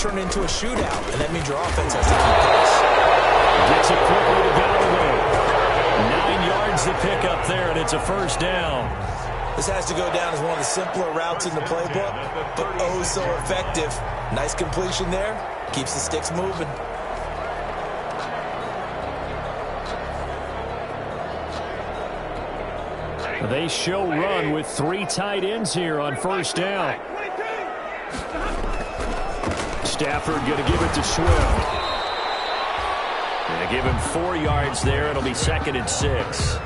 turn it into a shootout, and that means your offense has to keep pace. Gets it quickly to Galloway. 9 yards to pick up there, and it's a first down. This has to go down as one of the simpler routes in the playbook, but oh so effective. Nice completion there. Keeps the sticks moving. They show run with 3 tight ends here on first down. Stafford going to give it to Swift. Going to give him 4 yards there. It'll be 2nd and 6.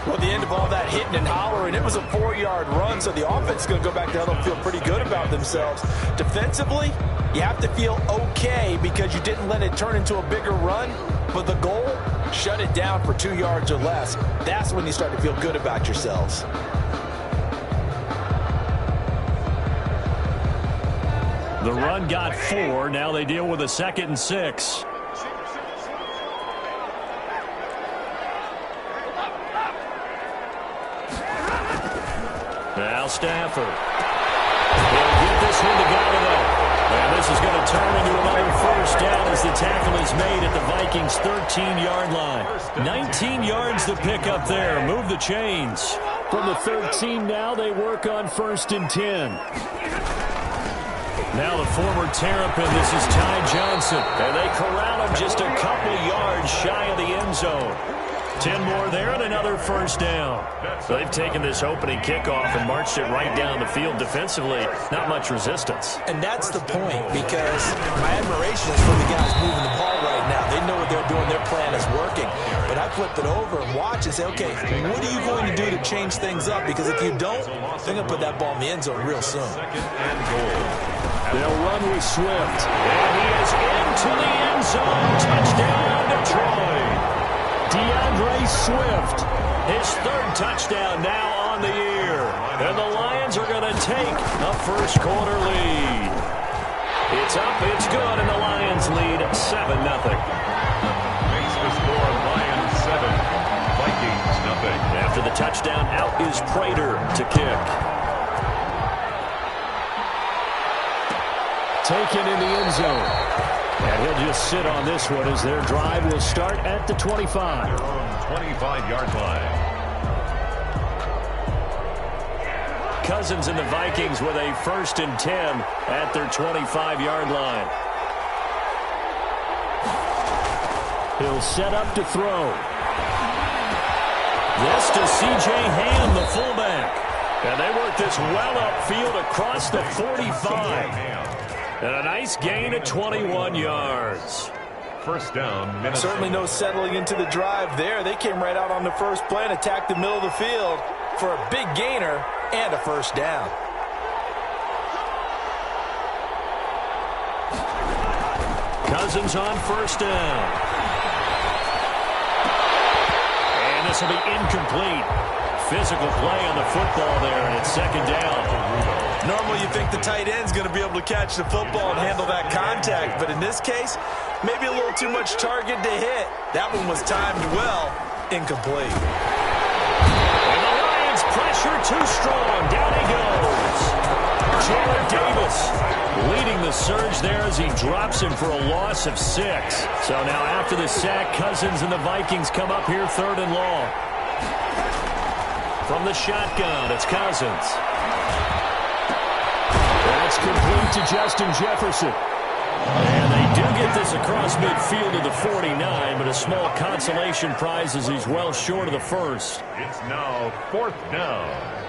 Well, at the end of all that hitting and hollering, it was a 4-yard run, so the offense is going to go back down and feel pretty good about themselves. Defensively, you have to feel okay because you didn't let it turn into a bigger run, but the goal, shut it down for 2 yards or less. That's when you start to feel good about yourselves. The run got 4. Now they deal with a 2nd and 6. Now Stafford. He'll get this one to Galloway. And this is going to turn into another first down as the tackle is made at the Vikings' 13-yard line. 19 yards to pick up there. Move the chains. From the 13 now, they work on 1st and 10. Now the former Terrapin, this is Ty Johnson. And they corral him just a couple yards shy of the end zone. 10 more there and another first down. So they've taken this opening kickoff and marched it right down the field defensively. Not much resistance. And that's the point, because my admiration is for the guys moving the ball right now. They know what they're doing. Their plan is working. But I flip it over and watch and say, okay, what are you going to do to change things up? Because if you don't, they're going to put that ball in the end zone real soon. They'll run with Swift. And he is into the end zone. Touchdown, Detroit. DeAndre Swift, his 3rd touchdown now on the year. And the Lions are going to take a first-quarter lead. It's up, it's good, and the Lions lead 7-0. Makes the score Lions 7, Vikings 0. After the touchdown, out is Prater to kick. Taken in the end zone. And he'll just sit on this one as their drive will start at the 25. 25-yard line. Cousins and the Vikings with a 1st and 10 at their 25-yard line. He'll set up to throw. This to C.J. Ham, the fullback. And they work this well upfield across the 45. And a nice gain of 21 yards. First down, Minnesota. Certainly no settling into the drive there. They came right out on the first play and attacked the middle of the field for a big gainer and a first down. Cousins on first down. And this will be incomplete. Physical play on the football there, and it's 2nd down. Normally you think the tight end's going to be able to catch the football and handle that contact, but in this case, maybe a little too much target to hit. That one was timed well, incomplete. And the Lions pressure too strong. Down he goes. Jalen Davis leading the surge there as he drops him for a loss of 6. So now after the sack, Cousins and the Vikings come up here 3rd and long. From the shotgun, it's Cousins. That's complete to Justin Jefferson. And they do get this across midfield to the 49, but a small consolation prize as he's well short of the first. It's now 4th down.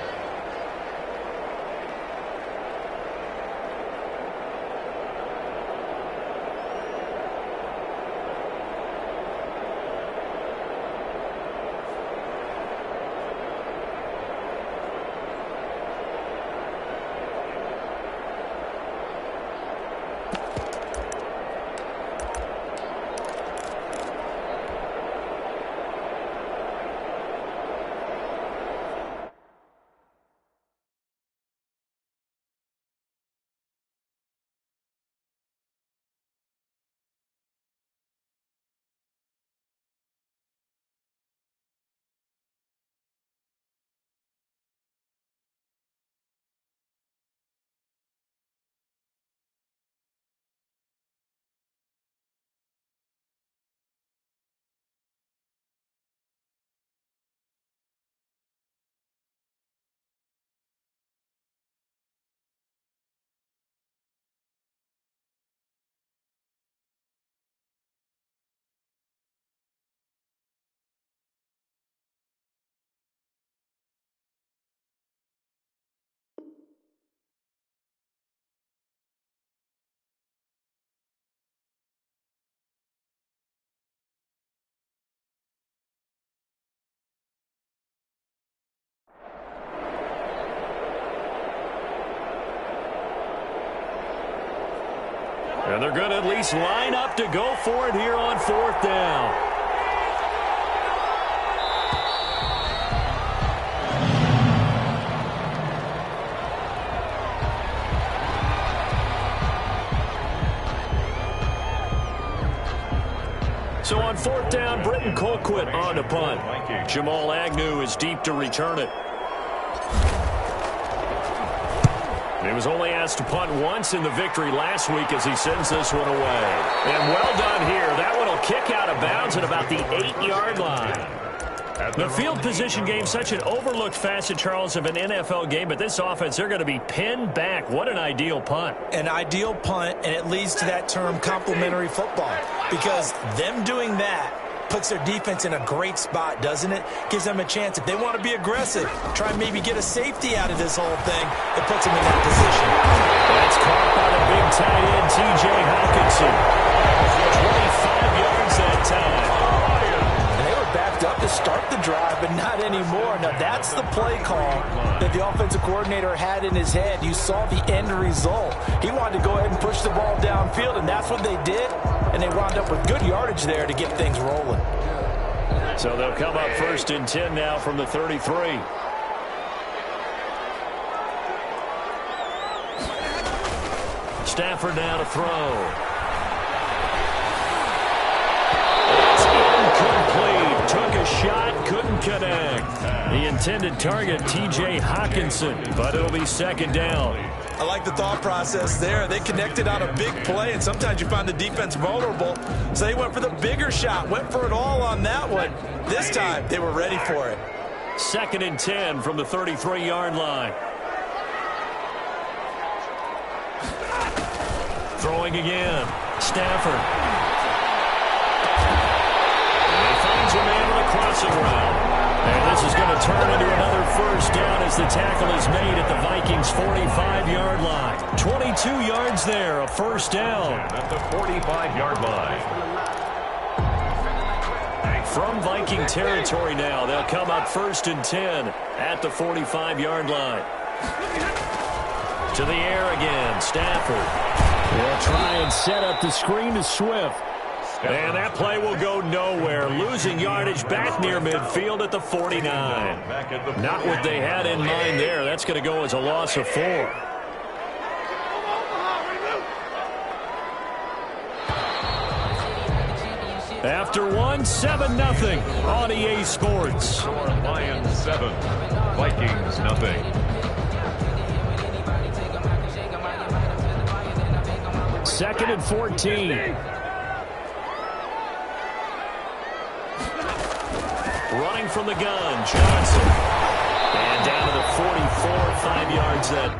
And they're going to at least line up to go for it here on 4th down. So on 4th down, Britton Colquitt on to punt. Jamal Agnew is deep to return it. He was only asked to punt once in the victory last week as he sends this one away. And well done here. That one will kick out of bounds at about the 8-yard line. The field position game, such an overlooked facet, Charles, of an NFL game, but this offense, they're going to be pinned back. What an ideal punt. An ideal punt, and it leads to that term complementary football, because them doing that puts their defense in a great spot, doesn't it? Gives them a chance. If they want to be aggressive, try and maybe get a safety out of this whole thing, it puts them in that position. That's caught by the big tight end, T.J. Hawkinson. 25 yards that time. And they were backed up to start the drive, but not anymore. Now, that's the play call that the offensive coordinator had in his head. You saw the end result. He wanted to go ahead and push the ball downfield, and that's what they did. And they wound up with good yardage there to get things rolling. So they'll come up 1st and 10 now from the 33. Stafford now to throw. It's incomplete. Took a shot, couldn't connect. The intended target, T.J. Hawkinson, but it'll be 2nd down. I like the thought process there. They connected on a big play, and sometimes you find the defense vulnerable. So they went for the bigger shot, went for it all on that one. This time, they were ready for it. 2nd and 10 from the 33-yard line. Throwing again. Stafford. And he finds a man on the crossing route. And this is going to turn into another 1st down as the tackle is made at the Vikings' 45-yard line. 22 yards there, a 1st down. At the 45-yard line. From Viking territory now, they'll come up 1st and 10 at the 45-yard line. To the air again, Stafford. They'll try and set up the screen to Swift. And that play will go nowhere. Losing yardage back near midfield at the 49. Not what they had in mind there. That's going to go as a loss of 4. After one, 7-0 on EA Sports. Lions 7, Vikings nothing. 2nd and 14. Running from the gun, Johnson. And down to the 44, 5 yards then.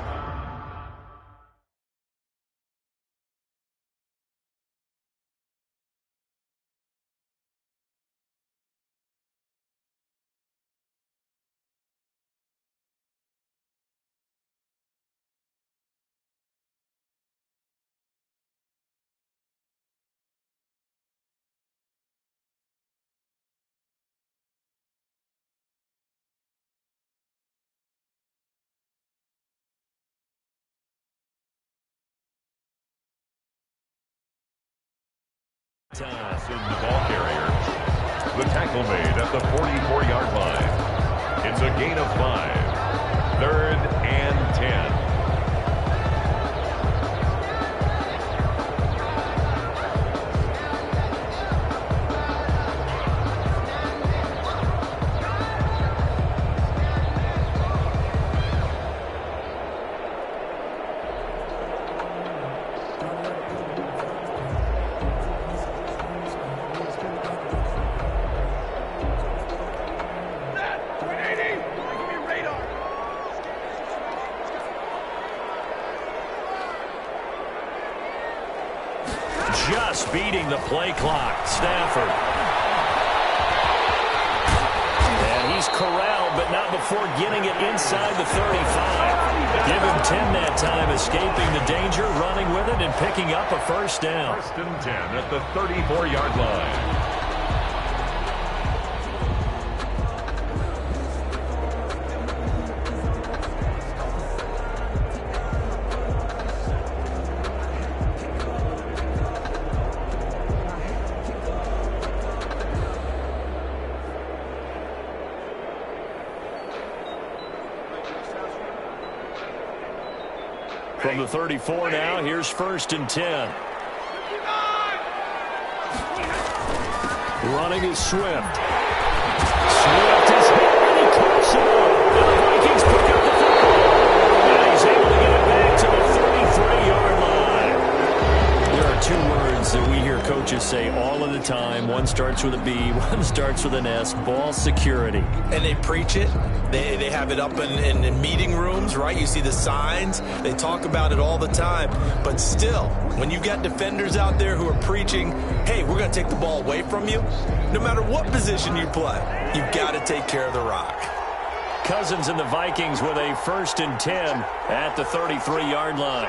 In the ball carrier. The tackle made at the 44-yard line. It's a gain of 5. 3rd and 10. Just beating the play clock. Stafford. And he's corralled, but not before getting it inside the 35. Give him 10 that time, escaping the danger, running with it, and picking up a 1st down. 1st and 10 at the 34-yard line. from the 34 now. Here's 1st and 10. Running is Swift. Swift is hit, and he cuts it up. And the Vikings pick up the football. And he's able to get it back to the 33-yard line. There are 2 words that we hear coaches say all of the time. One starts with a B, one starts with an S. Ball security. And they preach it. They have it up in meeting rooms, right? You see the signs. They talk about it all the time. But still, when you've got defenders out there who are preaching, hey, we're going to take the ball away from you, no matter what position you play, you've got to take care of the rock. Cousins and the Vikings with a 1st and 10 at the 33-yard line.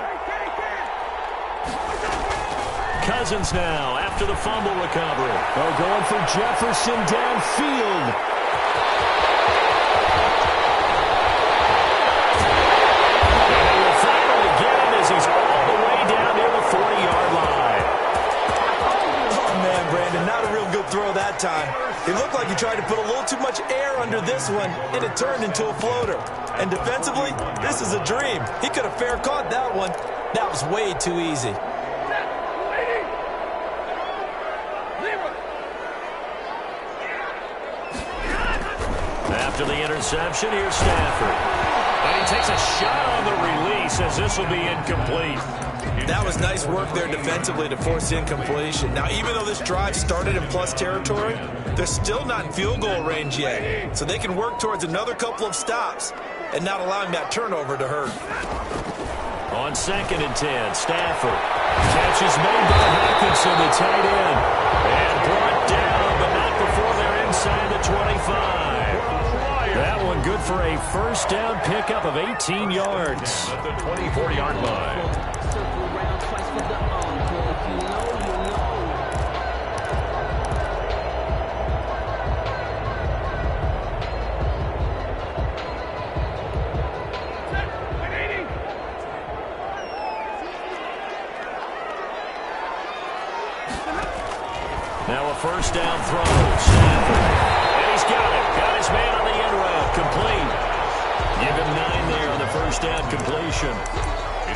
Cousins now after the fumble recovery. They're going for Jefferson downfield. He's all the way down near the 40-yard line. Oh, man, Brandon, not a real good throw that time. It looked like he tried to put a little too much air under this one, and it turned into a floater. And defensively, this is a dream. He could have fair caught that one. That was way too easy. After the interception, here's Stafford. And he takes a shot on the release as this will be incomplete. That was nice work there defensively to force incompletion. Now, even though this drive started in plus territory, they're still not in field goal range yet. So they can work towards another couple of stops and not allowing that turnover to hurt. On 2nd and 10, Stafford. Catch is made by Hockenson, the tight end. And brought down, but not before they're inside the 25. That one good for a 1st down pickup of 18 yards. At the 24-yard line. Now a 1st down throw. Stafford. And he's got it. Got his man on the end route. Complete. Give him 9 there on the 1st down completion.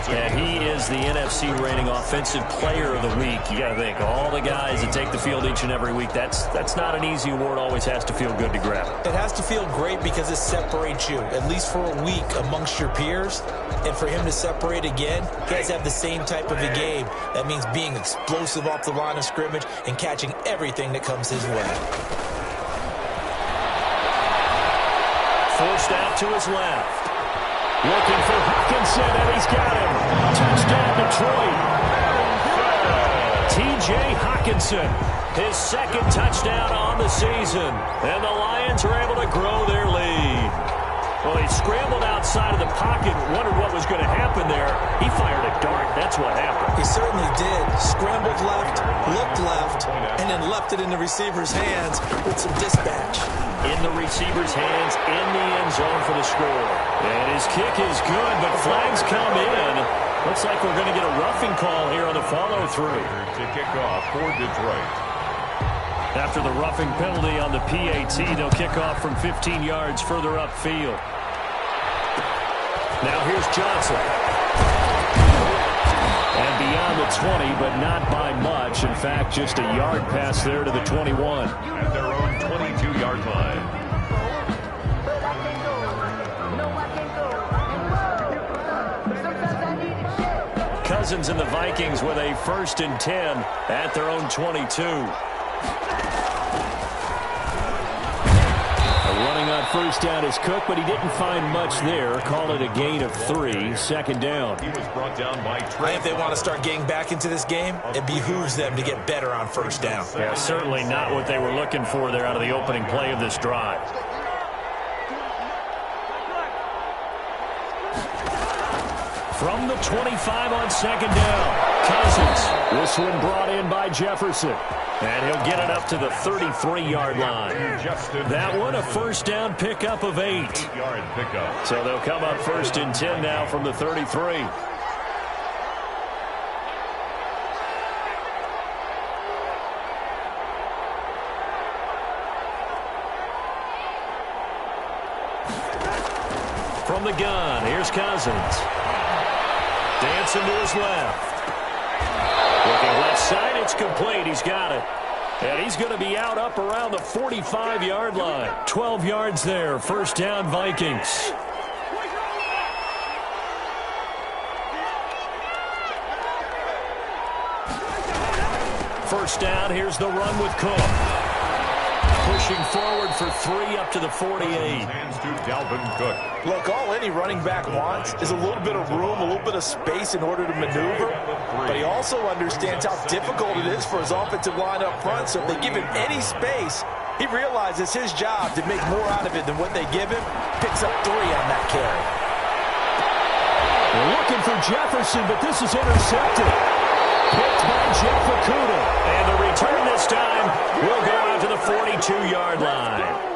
And he is the NFC rating offensive player of the week. You got to think, all the guys that take the field each and every week, that's not an easy award. Always has to feel good to grab it. It has to feel great because it separates you, at least for a week, amongst your peers. And for him to separate again, he has to have the same type of a game. That means being explosive off the line of scrimmage and catching everything that comes his way. Forced out to his left. Looking for Hockenson, and he's got him. Touchdown, Detroit. T.J. Hockenson, his 2nd touchdown on the season. And the Lions are able to grow their lead. Well, he scrambled outside of the pocket, wondered what was going to happen there. He fired a dart. That's what happened. He certainly did. Scrambled left, looked left, and then left it in the receiver's hands with some dispatch. In the receiver's hands, in the end zone for the score. And his kick is good, but flags come in. Looks like we're going to get a roughing call here on the follow-through. To kick off for Detroit. After the roughing penalty on the PAT, they'll kick off from 15 yards further upfield. Now here's Johnson. And beyond the 20, but not by much. In fact, just a yard pass there to the 21. At their own 22-yard line. Cousins and the Vikings with a 1st and 10 at their own 22. Running on 1st down is Cook, but he didn't find much there. Call it a gain of 3. 2nd down. He was brought down by Trey. If they want to start getting back into this game, it behooves them to get better on 1st down. Yeah, certainly not what they were looking for there out of the opening play of this drive. From the 25 on 2nd down, Cousins. This one brought in by Jefferson. And he'll get it up to the 33-yard line. That one a 1st down pickup of 8. 8-yard pickup. So they'll come up 1st and 10 now from the 33. From the gun, here's Cousins. Dancing to his left. Looking left side, it's complete. He's got it. And he's going to be out up around the 45-yard line. 12 yards there. First down, Vikings. First down, here's the run with Cook. Pushing forward for 3 up to the 48. Hands to Dalvin Cook. Look, all any running back wants is a little bit of room, a little bit of space in order to maneuver. But he also understands how difficult it is for his offensive line up front. So if they give him any space, he realizes his job to make more out of it than what they give him. Picks up 3 on that carry. Looking for Jefferson, but this is intercepted. Picked by Jeff Okudah. And the return this time will go out to the 42-yard line.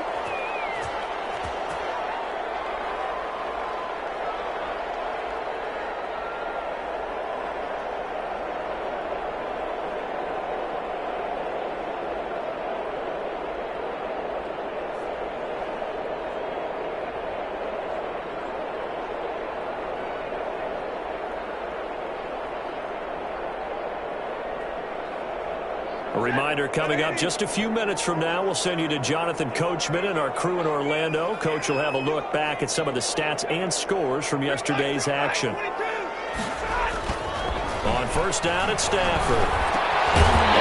A reminder coming up just a few minutes from now, we'll send you to Jonathan Coachman and our crew in Orlando. Coach will have a look back at some of the stats and scores from yesterday's action. On first down, it's Stafford.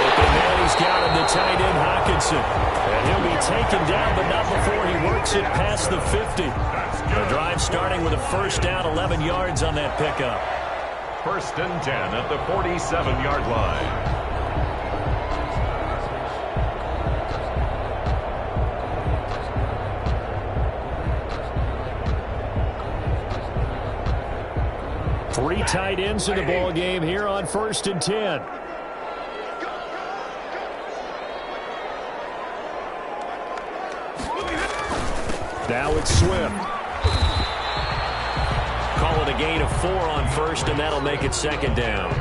Open man, he's got him, the tight end, Hockenson. And he'll be taken down, but not before he works it past the 50. The drive starting with a first down, 11 yards on that pickup. First and 10 at the 47-yard line. Three tight ends in the ball game here on first and 10. Now it's Swift. Call it a gain of 4 on first, and that'll make it second down.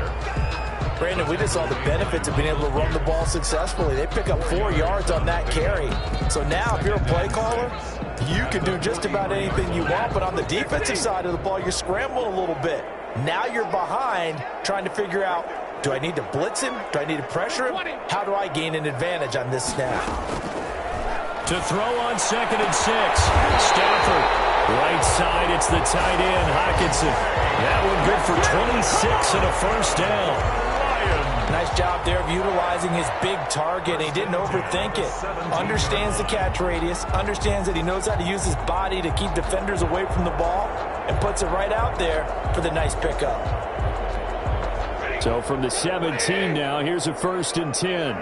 Brandon, we just saw the benefits of being able to run the ball successfully. They pick up 4 yards on that carry. So now if you're a play caller, you can do just about anything you want. But on the defensive side of the ball, you're scrambling a little bit. Now you're behind trying to figure out, do I need to blitz him? Do I need to pressure him? How do I gain an advantage on this snap? To throw on second and 6. Stafford. Right side, it's the tight end, Hockenson. That one good for 26 and a first down. Nice job there of utilizing his big target. He didn't overthink it. Understands the catch radius. Understands that he knows how to use his body to keep defenders away from the ball. And puts it right out there for the nice pickup. So from the 17 now, here's a first and 10.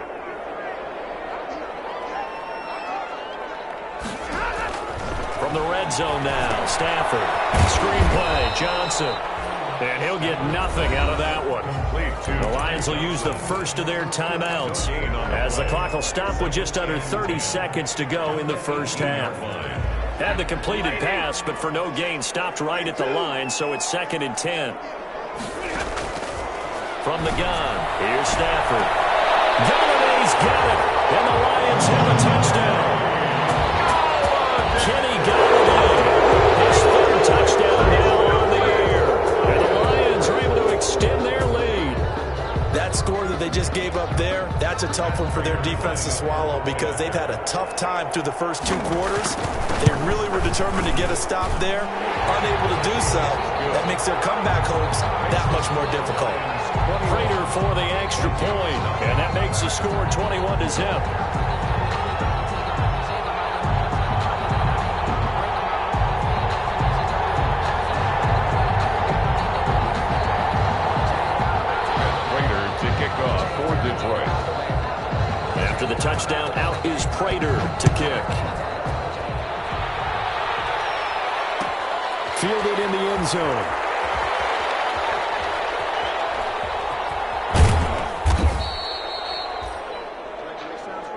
From the red zone now, Stafford. Screenplay, Johnson. And he'll get nothing out of that one. The Lions will use the first of their timeouts as the clock will stop with just under 30 seconds to go in the first half. Had the completed pass, but for no gain, stopped right at the line, so it's second and 10. From the gun, here's Stafford. Galladay's got it, and the Lions have a touchdown. Kenny Galladay, his third touchdown now on the year. And the Lions are able to extend their lead. That score that they just gave up there, that's a tough one for their defense to swallow because they've had a tough time through the first 2 quarters. They really were determined to get a stop there, unable to do so. That makes their comeback hopes that much more difficult. Prater for the extra point, and that makes the score 21-0. For Detroit. After the touchdown, out is Prater to kick. Fielded in the end zone.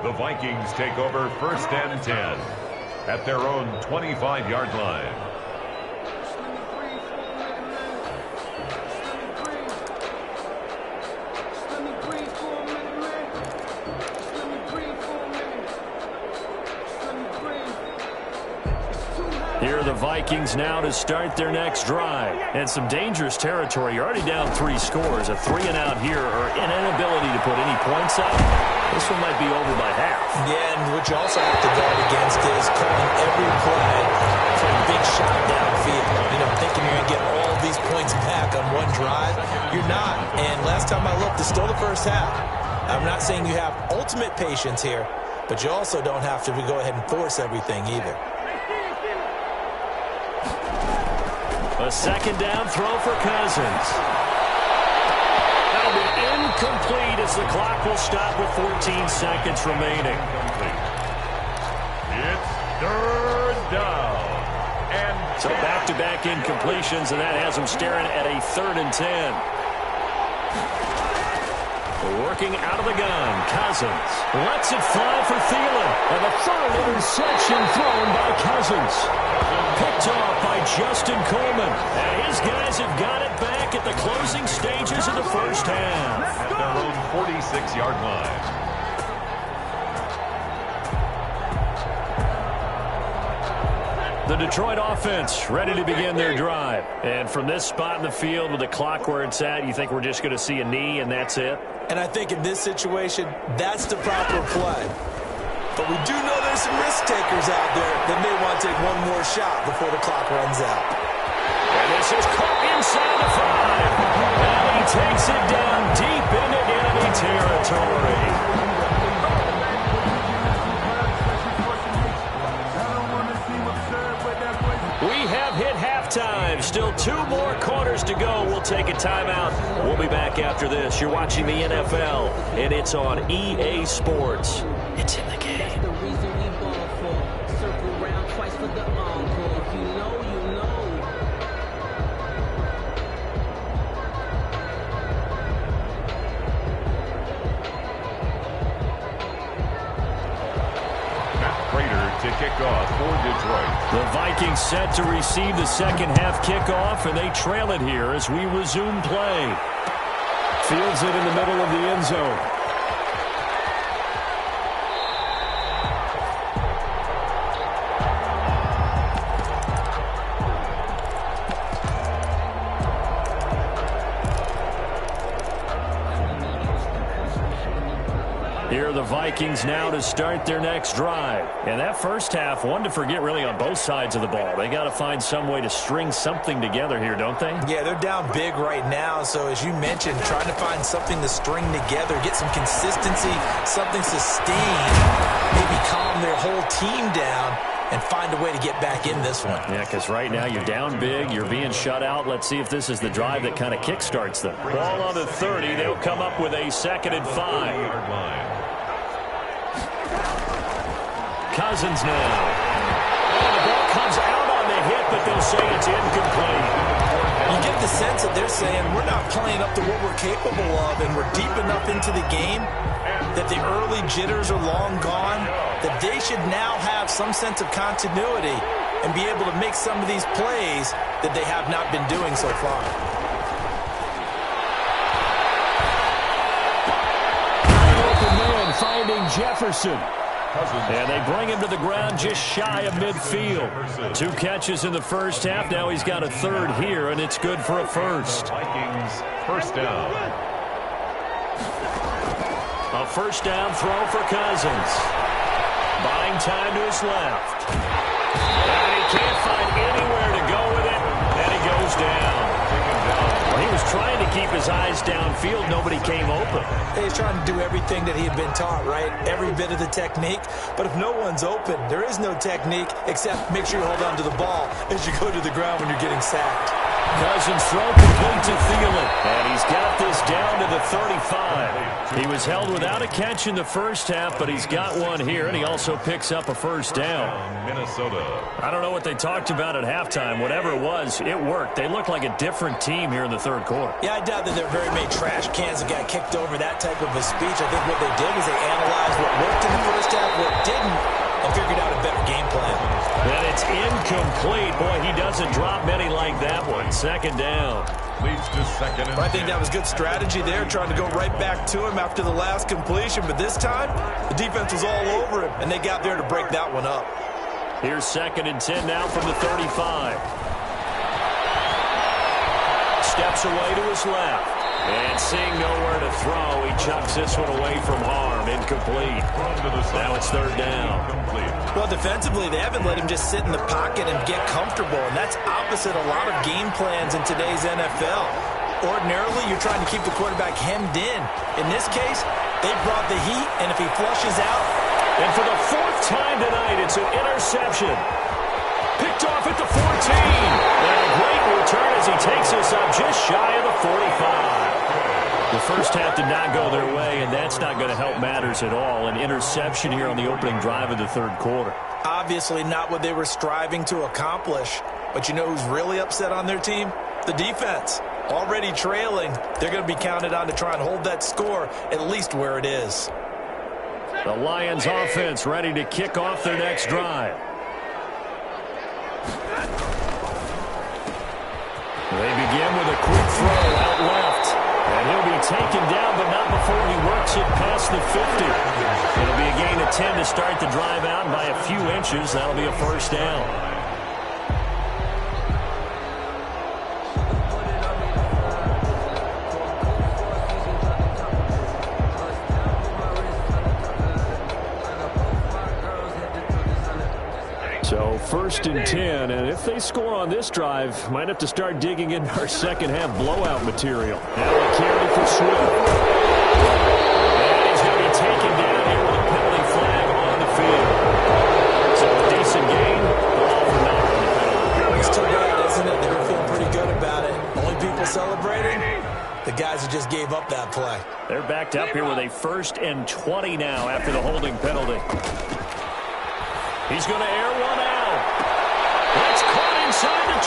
The Vikings take over first and 10 at their own 25-yard line. Here are the Vikings now to start their next drive. And some dangerous territory. You're already down 3 scores. A 3-and-out here or an inability to put any points up. This one might be over by half. Yeah, and what you also have to guard against is calling every play for a big shot downfield. You know, thinking you're going to get all these points back on one drive. You're not. And last time I looked, it's still the first half. I'm not saying you have ultimate patience here, but you also don't have to go ahead and force everything either. A second down throw for Cousins. That'll be incomplete as the clock will stop with 14 seconds remaining. It's third down. And so back-to-back incompletions, and that has them staring at a 3rd and 10. Working out of the gun, Cousins lets it fly for Thielen. And the 3rd interception thrown by Cousins. Picked off by Justin Coleman. And his guys have got it back at the closing stages of the first half. At their own 46-yard line. The Detroit offense ready to begin their drive. And from this spot in the field with the clock where it's at, you think we're just going to see a knee and that's it? And I think in this situation, that's the proper play. But we do know there's some risk takers out there that may want to take one more shot before the clock runs out. And this is caught inside the 5. And he takes it down deep into enemy territory. We have hit halftime. Still 2 more quarters to go. We'll take a timeout. We'll be back after this. You're watching the NFL, and it's on EA Sports. It's in the game. That's the reason we ball for. Circle round twice for the encore. If you know, you know. To kick off for Detroit. The Vikings set to receive the second half kickoff, and they trail it here as we resume play. Fields it in the middle of the end zone. Here are the Vikings now to start their next drive. And that first half, one to forget really on both sides of the ball. They got to find some way to string something together here, don't they? Yeah, they're down big right now. So as you mentioned, trying to find something to string together, get some consistency, something sustained, maybe calm their whole team down and find a way to get back in this one. Yeah, because right now you're down big, you're being shut out. Let's see if this is the drive that kind of kickstarts them. Ball on the 30. They'll come up with a 2nd and 5. Cousins now. And the ball comes out on the hit, but they'll say it's incomplete. You get the sense that they're saying we're not playing up to what we're capable of, and we're deep enough into the game that the early jitters are long gone, that they should now have some sense of continuity and be able to make some of these plays that they have not been doing so far. Open man finding Jefferson. And they bring him to the ground just shy of midfield. 2 catches in the first half. Now he's got a 3rd here, and it's good for a first. Vikings first down. A first down throw for Cousins. Buying time to his left. And he can't find anywhere to go with it, and he goes down. He was trying to keep his eyes downfield. Nobody came open. He's trying to do everything that he had been taught, right? Every bit of the technique. But if no one's open, there is no technique except make sure you hold on to the ball as you go to the ground when you're getting sacked. Cousins throw complete to Thielen. And he's got this down to the 35. He was held without a catch in the first half, but he's got one here, and he also picks up a first down. Minnesota. I don't know what they talked about at halftime. Whatever it was, it worked. They look like a different team here in the 3rd quarter. Yeah, I doubt that there very many trash cans that got kicked over, that type of a speech. I think what they did was they analyzed what worked in the first half, what didn't, and figured out a better game plan. And it's incomplete. Boy, he doesn't drop many like that one. 2nd down. Leads to 2nd and I think that was good strategy there, trying to go right back to him after the last completion. But this time, the defense was all over him, and they got there to break that one up. Here's 2nd and 10 now from the 35. Steps away to his left. And seeing nowhere to throw, he chucks this one away from harm. Incomplete. Now it's 3rd down. Well, defensively, they haven't let him just sit in the pocket and get comfortable, and that's opposite a lot of game plans in today's NFL. Ordinarily, you're trying to keep the quarterback hemmed in. In this case, they brought the heat, and if he flushes out. And for the 4th time tonight, it's an interception. Picked off at the 14. And a great return as he takes us up just shy of the 45. The first half did not go their way, and that's not going to help matters at all. An interception here on the opening drive of the 3rd quarter. Obviously not what they were striving to accomplish. But you know who's really upset on their team? The defense. Already trailing, they're going to be counted on to try and hold that score at least where it is. The Lions offense ready to kick off their next drive. They begin with a quick throw out left. And he'll be taken down, but not before he works it past the 50. It'll be a gain of 10 to start the drive out by a few inches. That'll be a 1st down. So 1st and 10, and if they score on this drive, might have to start digging into our second half blowout material. Now a carry for Swift. And he's going to be taken down here with a penalty flag on the field. So a decent gain, but all for naught on the penalty. It's too bad, isn't it? They're feeling pretty good about it. Only people celebrating? The guys who just gave up that play. They're backed up here with a 1st and 20 now after the holding penalty. He's going to air one out. That's caught inside the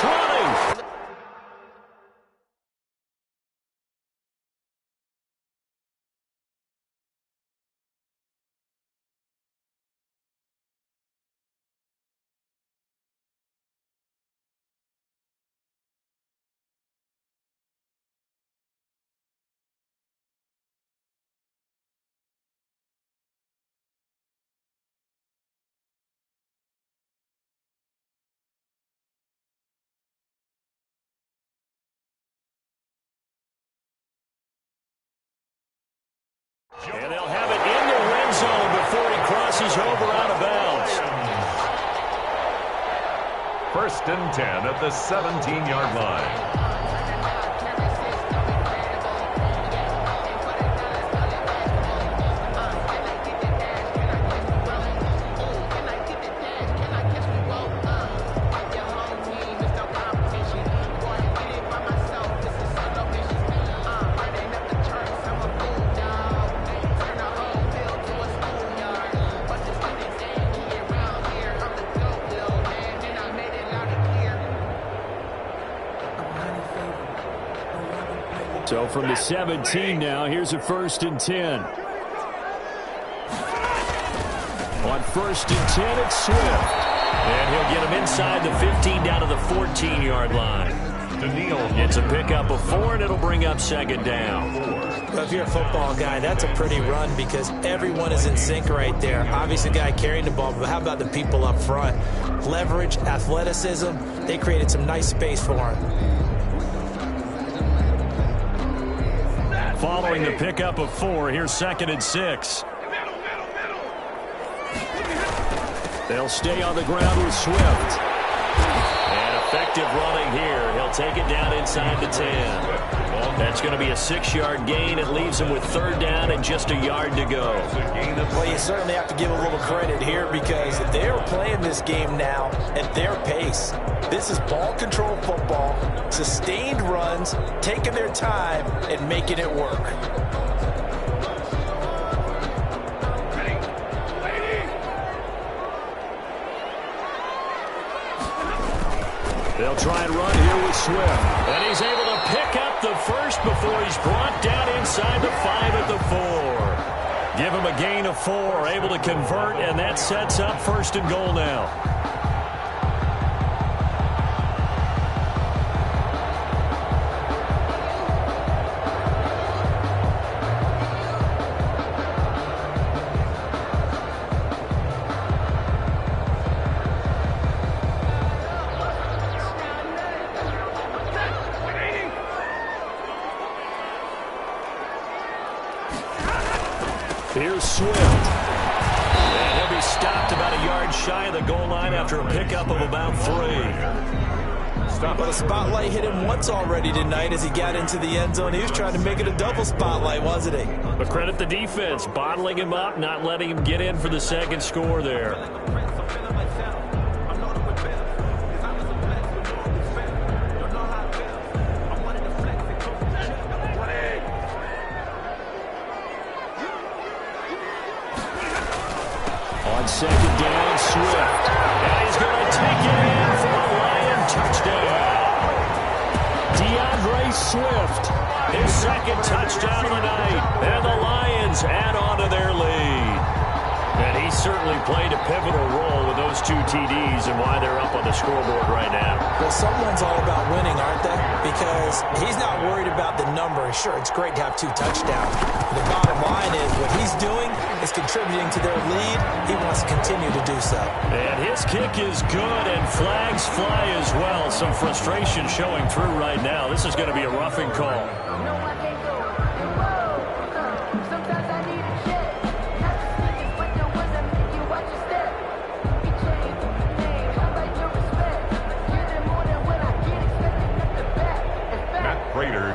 20. And they'll have it in the red zone before he crosses over out of bounds. 1st and 10 at the 17-yard line. So from the 17 now, here's a 1st and 10. On 1st and 10, it's Swift. And he'll get him inside the 15 down to the 14-yard line. It's a pickup of 4, and it'll bring up 2nd down. Well, if you're a football guy, that's a pretty run because everyone is in sync right there. Obviously, the guy carrying the ball, but how about the people up front? Leverage, athleticism, they created some nice space for him. Following the pickup of 4, here's 2nd and 6. They'll stay on the ground with Swift. And effective running here. He'll take it down inside the 10. That's going to be a 6-yard gain. It leaves him with 3rd down and just a yard to go. Well, you certainly have to give a little credit here because they're playing this game now at their pace. This is ball control football, sustained runs, taking their time and making it work. They'll try and run here with Swift. And he's able to pick up the first before he's brought down inside the 5 at the 4. Give him a gain of 4, able to convert, and that sets up 1st and goal now. Here's Swift. And he'll be stopped about a yard shy of the goal line after a pickup of about 3. But the spotlight hit him once already tonight as he got into the end zone. He was trying to make it a double spotlight, wasn't he? But credit the defense, bottling him up, not letting him get in for the second score there. On second down, Swift. And he's going to take it in for a Lion touchdown. Swift, his second touchdown of the night, and the Lions add on to their lead. And he certainly played a pivotal role with those 2 TDs and why they're up on the scoreboard right now. Well, someone's all about winning, aren't they? Because he's not worried about the number. Sure, it's great to have 2 touchdowns. The bottom line is what he's doing is contributing to their lead. He wants to continue to do so. And his kick is good, and flags fly as well. Some frustration showing through right now. This is going to be a roughing call.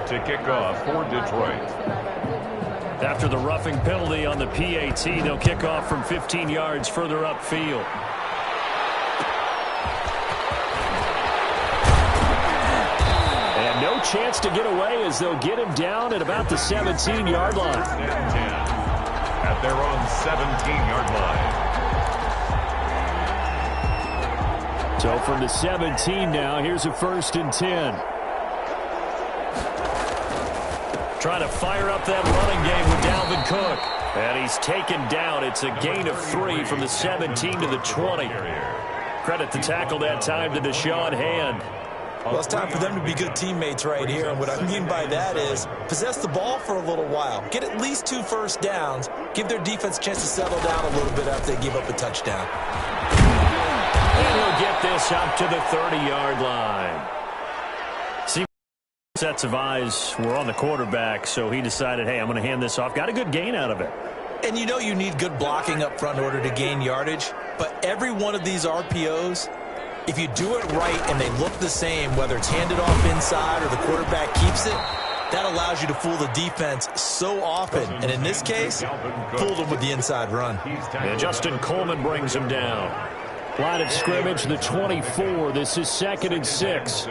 To kick off for Detroit. After the roughing penalty on the PAT, they'll kick off from 15 yards further upfield. And no chance to get away as they'll get him down at about the 17-yard line. At their own 17-yard line. So from the 17 now, here's a 1st and 10. Trying to fire up that running game with Dalvin Cook. And he's taken down. It's a gain of 3 from the 17 to the 20. Credit the tackle that time to Deshaun Hand. Well, it's time for them to be good teammates right here. And what I mean by that is possess the ball for a little while. Get at least 2 first downs. Give their defense a chance to settle down a little bit after they give up a touchdown. And he'll get this up to the 30-yard line. Sets of eyes were on the quarterback, so he decided, hey, I'm going to hand this off. Got a good gain out of it. And you know you need good blocking up front in order to gain yardage, but every one of these RPOs, if you do it right and they look the same, whether it's handed off inside or the quarterback keeps it, that allows you to fool the defense so often. And in this case, fooled them with the inside run. And Justin Coleman brings him down. Line of scrimmage, the 24. This is 2nd and 6.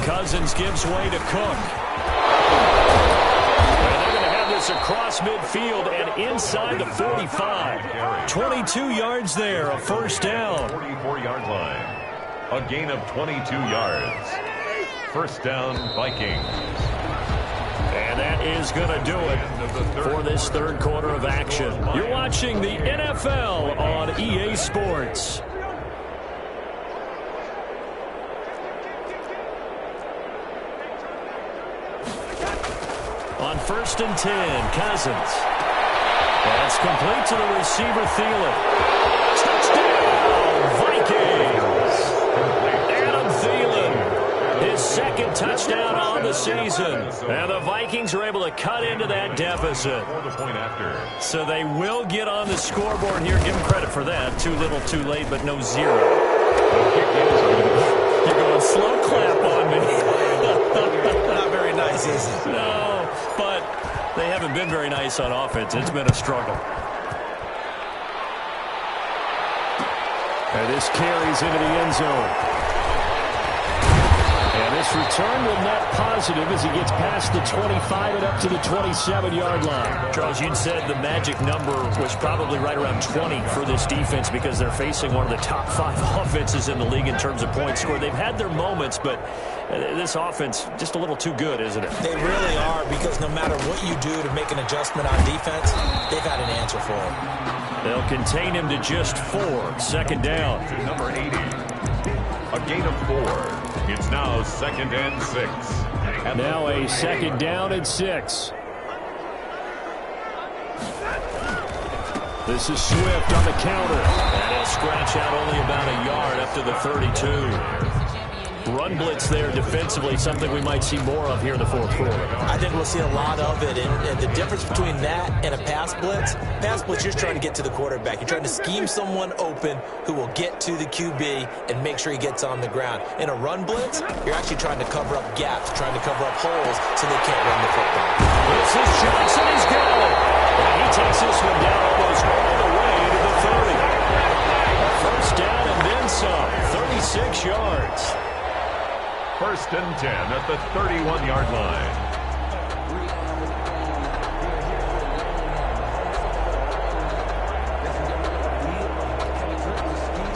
Cousins gives way to Cook. And they're going to have this across midfield and inside the 45. 22 yards there, a 1st down. 44-yard line. A gain of 22 yards. 1st down, Vikings. And that is going to do it for this 3rd quarter of action. You're watching the NFL on EA Sports. On 1st and 10, Cousins. That's complete to the receiver, Thielen. Touchdown, Vikings! Adam Thielen, his 2nd touchdown on the season. And the Vikings are able to cut into that deficit. So they will get on the scoreboard here. Give them credit for that. Too little, too late, but no 0. You're going slow clap on me. Not very nice, is it? No. But they haven't been very nice on offense. It's been a struggle. And this carries into the end zone. And this return will net positive as he gets past the 25 and up to the 27-yard line. Charles, you'd said the magic number was probably right around 20 for this defense because they're facing one of the top 5 offenses in the league in terms of points scored. They've had their moments, but this offense just a little too good, isn't it? They really are, because no matter what you do to make an adjustment on defense, they've had an answer for it. They'll contain him to just 4. 2nd down. Number 80. A gain of 4. It's now 2nd and 6. Now a 2nd down and 6. This is Swift on the counter. And he'll scratch out only about a yard up to the 32. Run blitz there defensively, something we might see more of here in the fourth quarter. I think we'll see a lot of it, and the difference between that and a pass blitz, you're just trying to get to the quarterback. You're trying to scheme someone open who will get to the QB and make sure he gets on the ground. In a run blitz, you're actually trying to cover up gaps, trying to cover up holes so they can't run the football. This is Johnson. He's got it. And he takes this one down almost all the way to the 30. A first down and then some, 36 yards. First and 10 at the 31-yard line.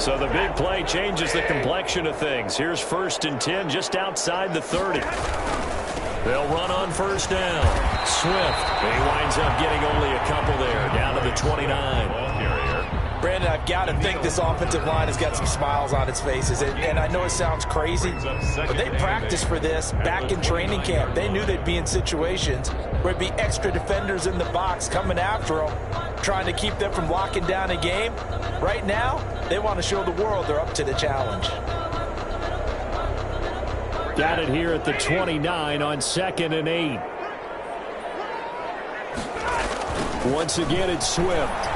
So the big play changes the complexion of things. Here's first and 10 just outside the 30. They'll run on first down. Swift. He winds up getting only a couple there, down to the 29. Ball carrier. Brandon, I've got to think this offensive line has got some smiles on its faces. And I know it sounds crazy, but they practiced for this back in training camp. They knew they'd be in situations where it'd be extra defenders in the box coming after them, trying to keep them from locking down a game. Right now, they want to show the world they're up to the challenge. Got it here at the 29 on 2nd and 8. Once again, it's Swift.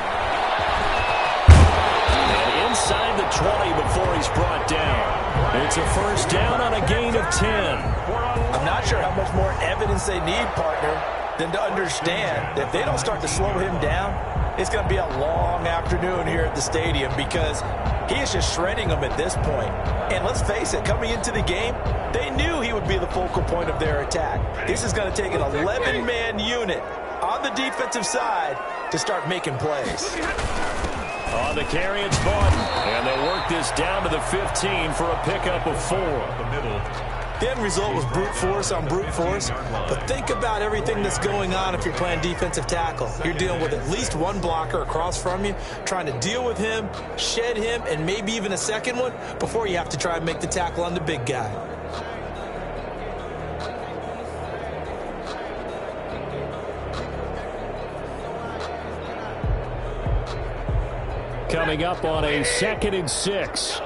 Inside the 20 before he's brought down. It's a first down on a gain of 10. I'm not sure how much more evidence they need, partner, than to understand that if they don't start to slow him down, it's going to be a long afternoon here at the stadium because he is just shredding them at this point. And let's face it, coming into the game, they knew he would be the focal point of their attack. This is going to take an 11-man unit on the defensive side to start making plays. On the carry, it's Barton. And they work this down to the 15 for a pickup of 4. The middle. The end result was brute force on brute force. But think about everything that's going on if you're playing defensive tackle. You're dealing with at least one blocker across from you, trying to deal with him, shed him, and maybe even a second one before you have to try and make the tackle on the big guy. Coming up on a 2nd and 6.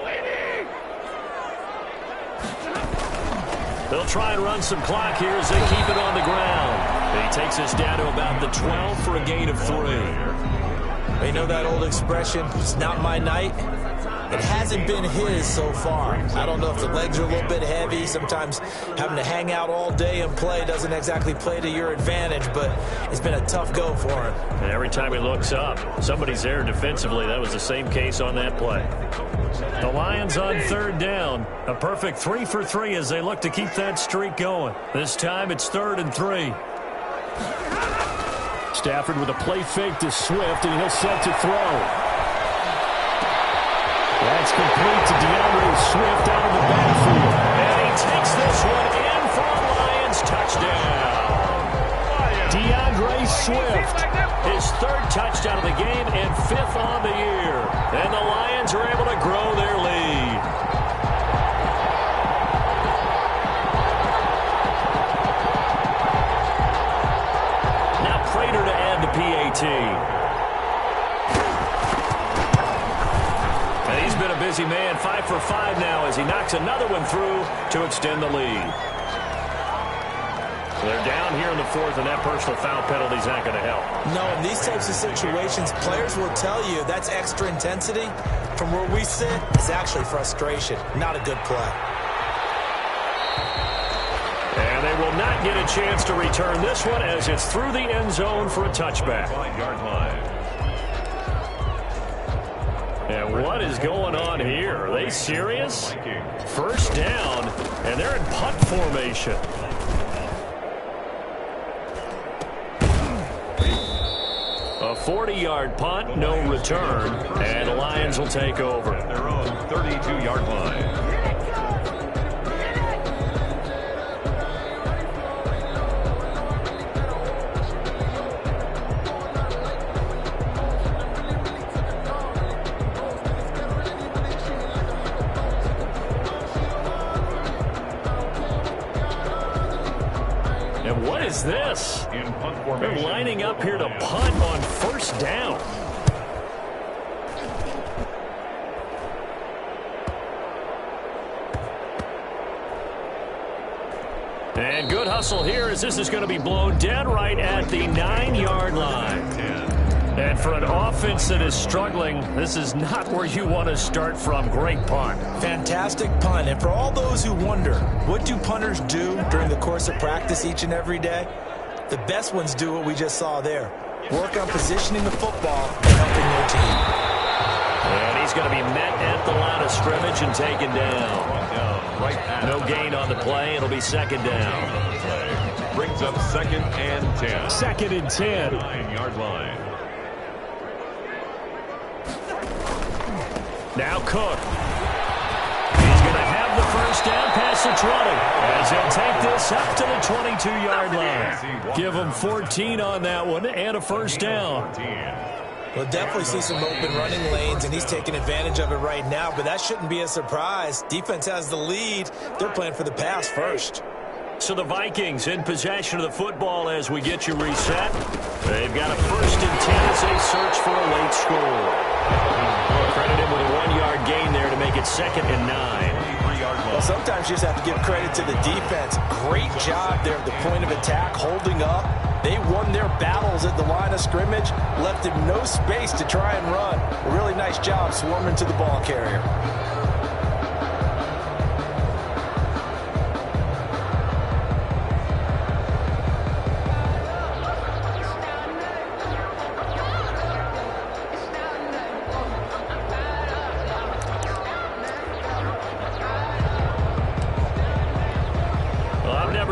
They'll try and run some clock here as they keep it on the ground. He takes us down to about the 12 for a gain of 3. You know that old expression, it's not my night? It hasn't been his so far. I don't know if the legs are a little bit heavy. Sometimes having to hang out all day and play doesn't exactly play to your advantage, but it's been a tough go for him. And every time he looks up, somebody's there defensively. That was the same case on that play. The Lions on 3rd down. A perfect 3 for 3 as they look to keep that streak going. This time it's 3rd and 3. Stafford with a play fake to Swift, and he'll set to throw. That's complete to DeAndre Swift out of the backfield. And he takes this one in for a Lions touchdown. DeAndre Swift, his 3rd touchdown of the game and 5th on the year. And the Lions are able to grow their lead. Now Prater to add the PAT. And he's been a busy man, 5 for 5 now as he knocks another one through to extend the lead. They're down here in the 4th, and that personal foul penalty is not going to help. No, in these types of situations, players will tell you that's extra intensity. From where we sit, it's actually frustration, not a good play. And they will not get a chance to return this one as it's through the end zone for a touchback. 5-yard line. And what is going on here? Are they serious? First down, and they're in punt formation. A 40-yard punt, no return, and the Lions will take over. At their own 32-yard line. And what is this? In punt formation. They're lining up here to punt on first down. And good hustle here as this is going to be blown dead right at the 9-yard line. And for an offense that is struggling, this is not where you want to start from. Great punt. Fantastic punt. And for all those who wonder, what do punters do during the course of practice each and every day? The best ones do what we just saw there. Work on positioning the football and helping their team. And he's going to be met at the line of scrimmage and taken down. No gain on the play. It'll be second down. Brings up 2nd and 10. 2nd and 10. 9-yard line. Now Cook. He's going to have the first down past the 20 as he'll take this up to the 22-yard line. Give him 14 on that one and a first down. We'll definitely see some open running lanes, and he's taking advantage of it right now, but that shouldn't be a surprise. Defense has the lead. They're playing for the pass first. So the Vikings in possession of the football as we get you reset. They've got a 1st and 10 as they search for a late score. Credited with a 1-yard gain there to make it 2nd and 9. Well, sometimes you just have to give credit to the defense. Great job there at the point of attack, holding up. They won their battles at the line of scrimmage, left him no space to try and run. A really nice job swarming to the ball carrier.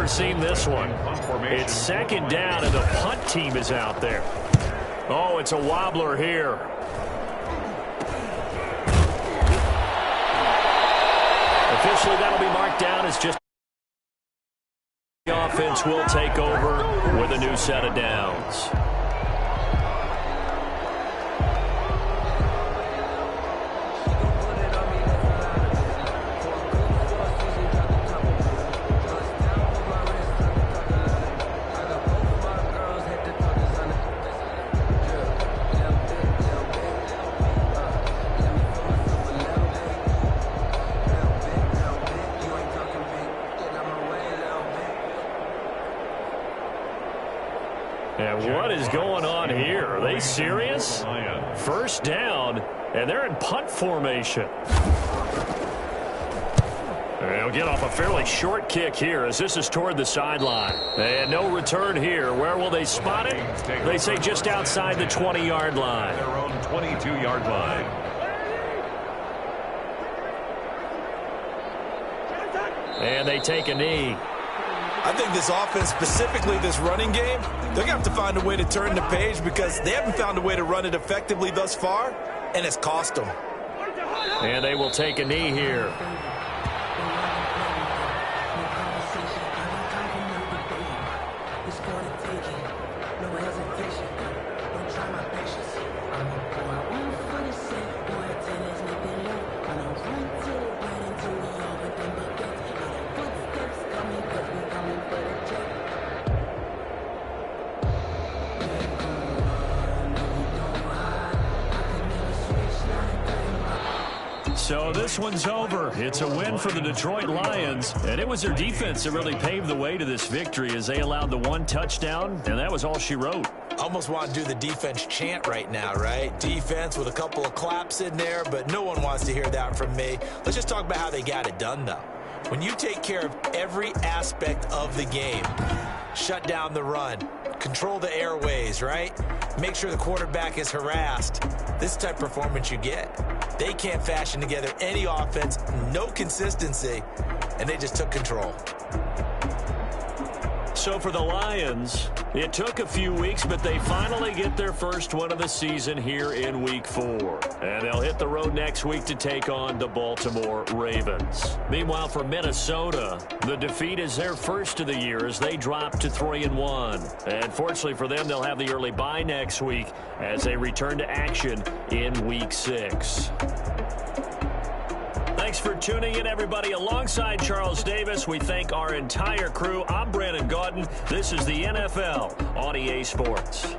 Seen this one. It's 2nd down and the punt team is out there. Oh, it's a wobbler here. Officially that'll be marked down as just the offense will take over with a new set of downs. And what is going on here? Are they serious? First down, and they're in punt formation. They'll get off a fairly short kick here as this is toward the sideline. And no return here. Where will they spot it? They say just outside the 20-yard line. Their own 22-yard line. And they take a knee. I think this offense, specifically this running game, they're going to have to find a way to turn the page because they haven't found a way to run it effectively thus far, and it's cost them. And they will take a knee here. So this one's over. It's a win for the Detroit Lions, and it was their defense that really paved the way to this victory as they allowed the 1 touchdown, and that was all she wrote. Almost want to do the defense chant right now, right? Defense with a couple of claps in there, but no one wants to hear that from me. Let's just talk about how they got it done, though. When you take care of every aspect of the game, shut down the run, control the airways, right? Make sure the quarterback is harassed. This type of performance you get. They can't fashion together any offense, no consistency, and they just took control. So for the Lions, it took a few weeks, but they finally get their first one of the season here in Week 4. And they'll hit the road next week to take on the Baltimore Ravens. Meanwhile, for Minnesota, the defeat is their first of the year as they drop to 3-1. And fortunately for them, they'll have the early bye next week as they return to action in Week 6. Thanks for tuning in, everybody. Alongside Charles Davis, we thank our entire crew. I'm Brandon Gaudin. This is the NFL on EA Sports.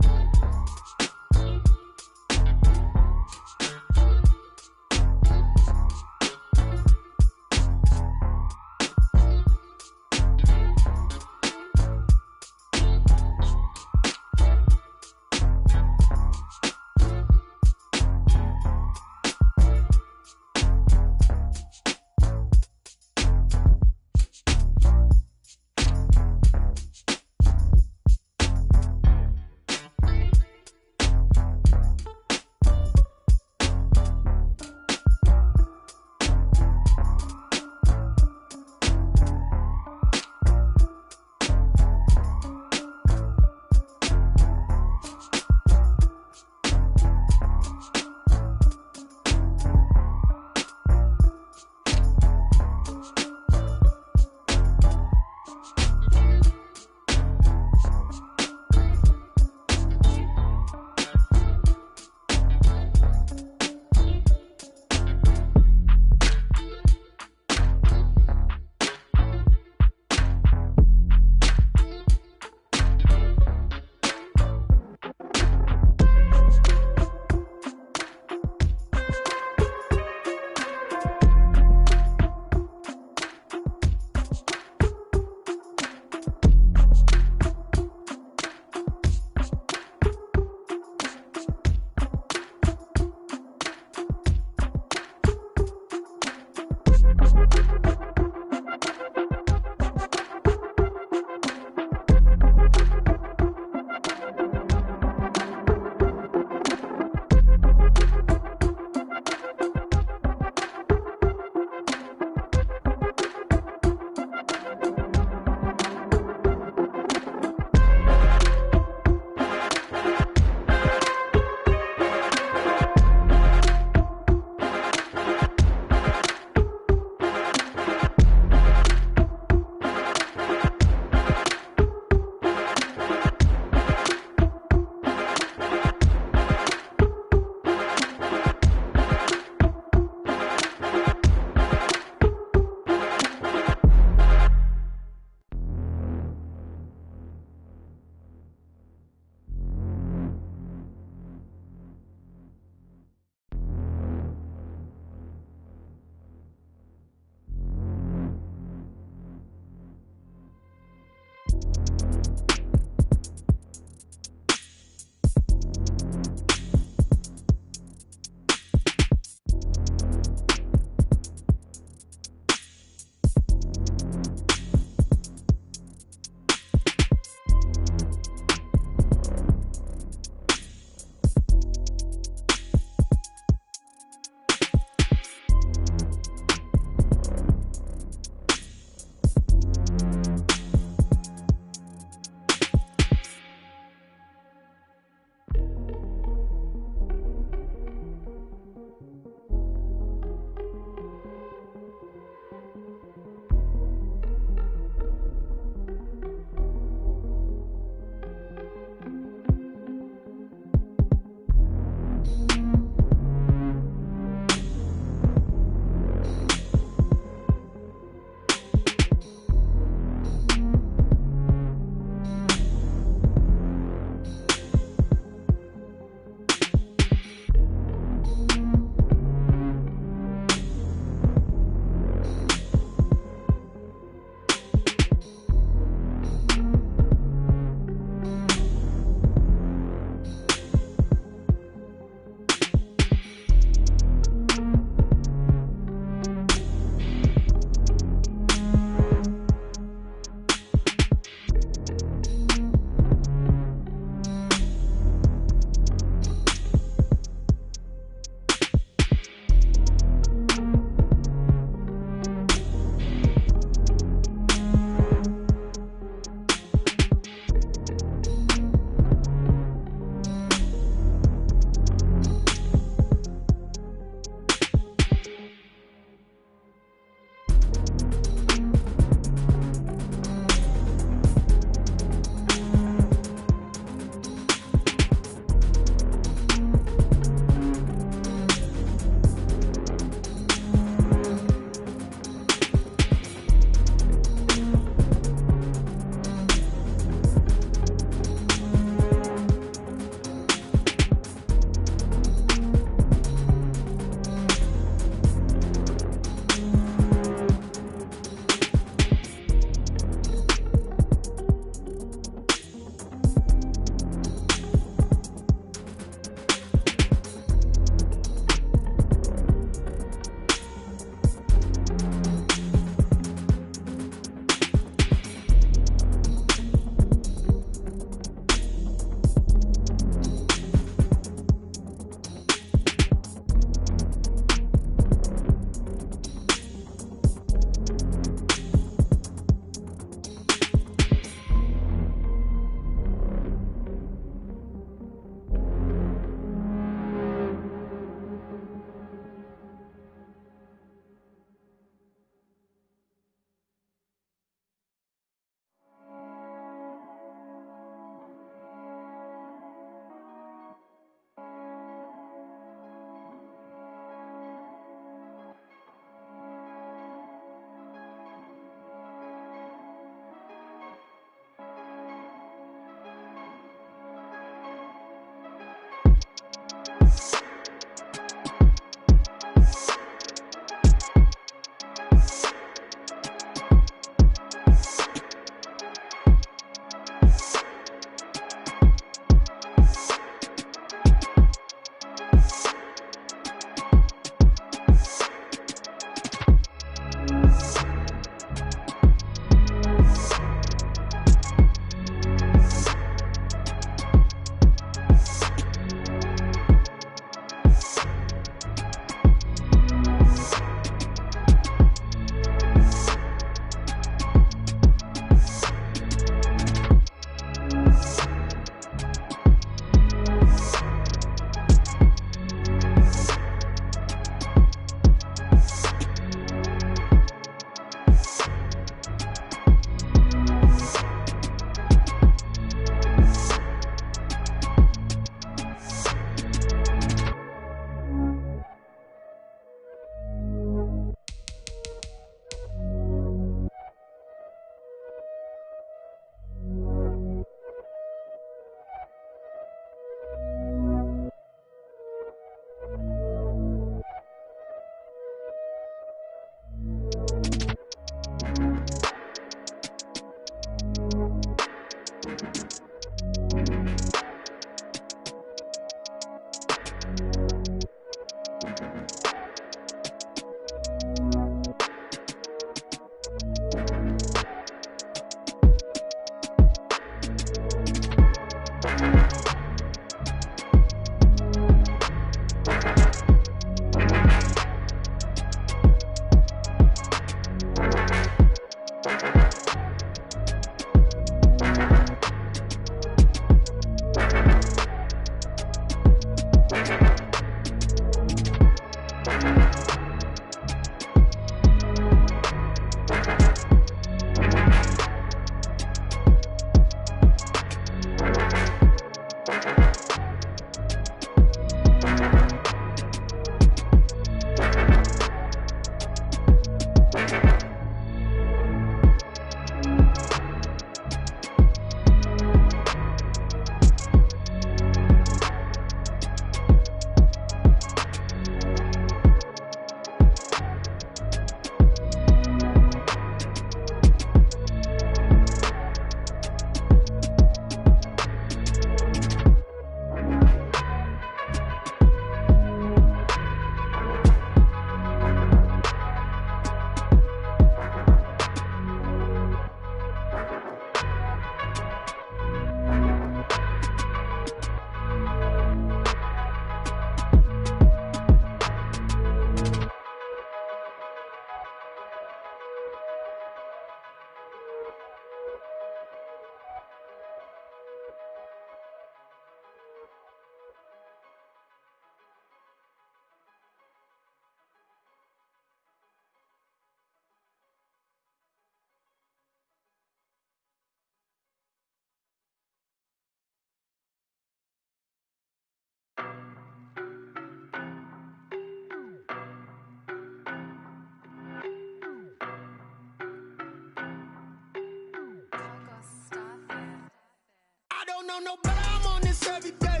know no better, I'm on this every day.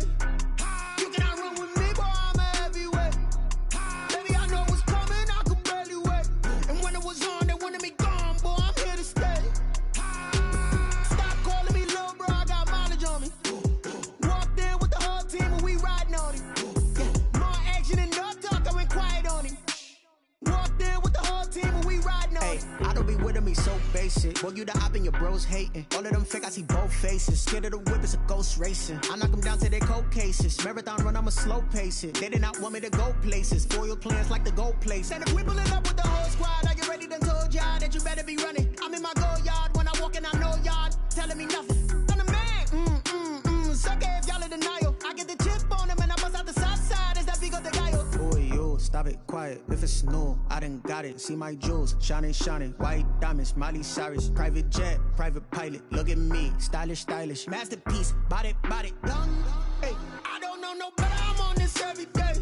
You cannot run with me, boy, I'm a heavyweight. Baby, I know what's coming, I could barely wait. And when it was on, they wanted me gone, boy, I'm here to stay. Stop calling me little bro, I got mileage on me. Walked in with the whole team and we riding on him. Yeah, more action and no talk, I went quiet on him. Walked in with the whole team and we riding on him. I don't be with him, he's so basic. Boy, you the op and your bros hating. All of them fake, I see both faces. Scared of the whip, it's a ghost racing. I knock them down to their cold cases. Marathon run, I'ma slow pace it. They did not want me to go places. Foil plans like the gold place. And if we pulling up with the whole squad, I get ready to told y'all that you better be running. I'm in my go yard, when I walk in, I know y'all telling me nothing. I'm the man, suck it if y'all in denial. I get the chip on him and I bust out the south side, is that big of the guy? Boy, you, stop it, quiet. If it's new, I done got it. See my jewels, shining, shining. White diamonds, Miley Cyrus. Private jet, private pilot. Look at me, stylish, stylish. Masterpiece, body, young. Hey, I don't know no better, I'm on this every day.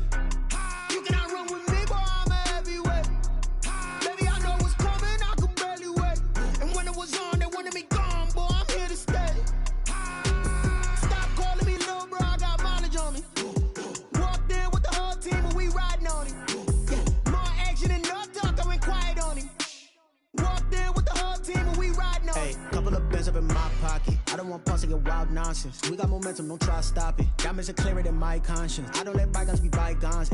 You cannot run with me, boy, I'm a heavyweight. Baby, I know what's coming, I could barely wait. And when it was on, they wanted me gone, boy, I'm here to stay. Stop calling me little bro, I got mileage on me. Walked in with the whole team and we riding on him. Yeah, more action and no talk, I went quiet on him. Walked in with the whole team and we riding on him. Couple of bands up in my pocket. I don't want pause to get wild nonsense. We got momentum, don't try to stop it. Diamonds are clearer than my conscience. I don't let bygones be bygones.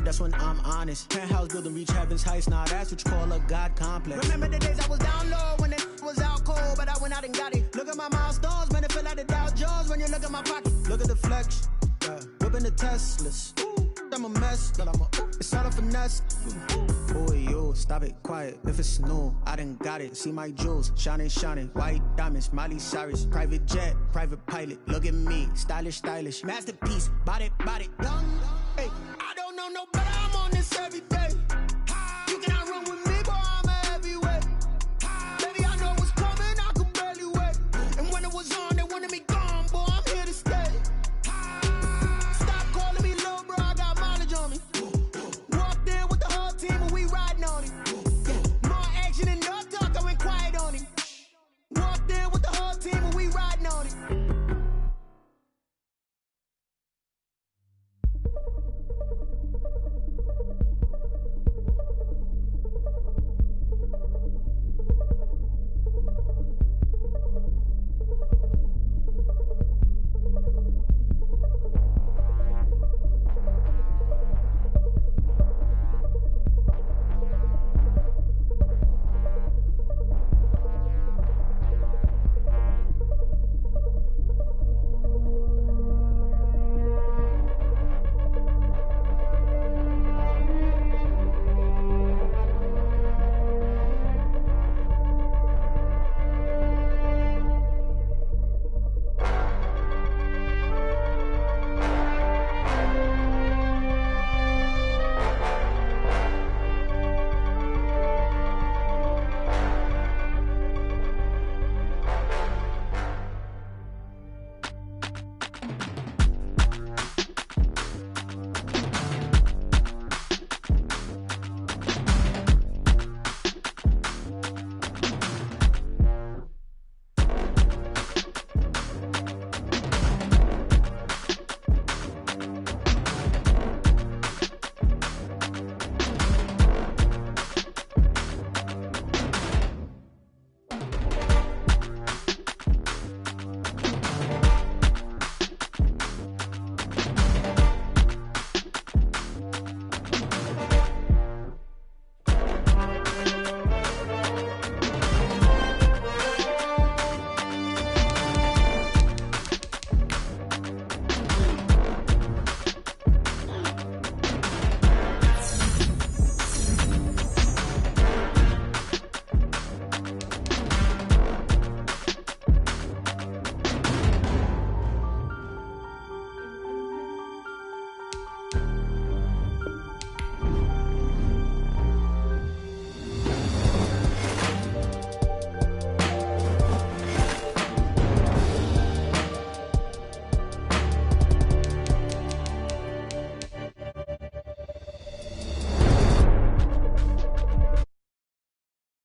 That's when I'm honest. Penthouse building, reach heaven's heights. Nah, that's what you call a God complex. Remember the days I was down low when it was out cold, but I went out and got it. Look at my milestones, man, it feel like the Dow Jones when you look at my pocket. Look at the flex, whipping the Teslas. I'm a mess, but it's all a finesse. Boy, you, stop it, quiet. If it's new, I done got it. See my jewels, shining, shining. White diamonds, Miley Cyrus. Private jet, private pilot. Look at me, stylish, stylish. Masterpiece, body, young. Hey, I don't know no better, I'm on this every day.